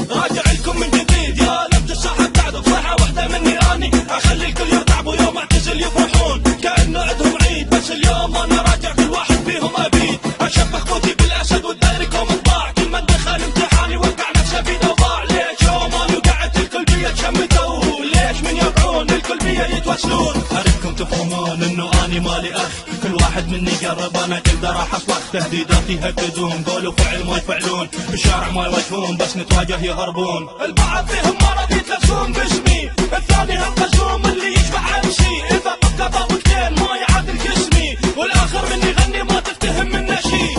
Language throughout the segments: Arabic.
راجع لكم من جديد يا لمت الساحة بعد صيحة واحدة مني اني اخلي الكل يرتعب ويوم اعتزل يفرحون كأنه عندهم عيد بس اليوم انا راجع كل واحد فيهم ابيد اشبه خوتي بالاسد والدايركم انطاع كل من دخل امتحاني وقع نفسه في ضوضاع ليش يوم انا وقعت الكل بيا تشمتوا ليش من يقعون الكل بيا يتوسلون اريدكم تفهمون انه اني مالي اخ كل واحد مني قرب انا كل راح اصلخ تهديداتي يهددون قول وفعل ما يفعلون بالشارع ما يواجهون بس نتواجه يهربون البعض فيهم مرض يتلفون باسمي الثاني هم قزوم اللي يشبع عمشي اذا بقى طابقتين ما يعادل جسمي والاخر مني يغني ما تفتهم منه شي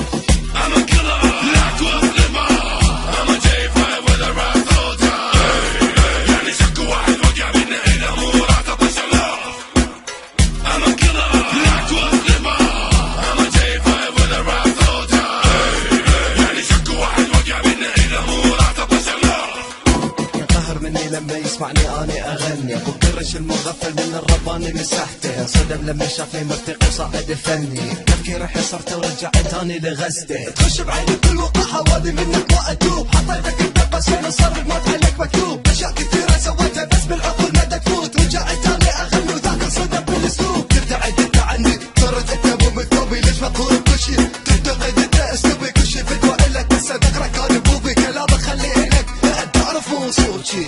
I'm a killer, not to a flipper I'm a J5 with a rap soldier يعني شك واحد وقع بينا إذا مو راح تطشر I'm a killer, not to a flipper I'm a J5 with a rap soldier يعني شك واحد وقع بينا إذا مو راح تطشر قهر مني لما يسمعني اني اغني ابو قرش المغفل من الرباني مسحته صدم لما شافني مرتقي وصاعد فني تفكيري حصرته ورجعت اني لغزته تخش بعيني كل وقاحه وادي منك ما اتوب حطيتك الدبسين صار الموت عليك مكتوب اشياء كثيره سويتها بس بالعقول ما تفوت رجعت اني اغني وذاك الصدم بالاسلوب تبتعد انت عني صرت انت مو مكتوبي ليش مقهور بكل شيء تعتقد انت اسلوبي كل شيء فتوى الك بس ذكرك كان بوبي كلامك خليه لك لا تعرف مو صوتي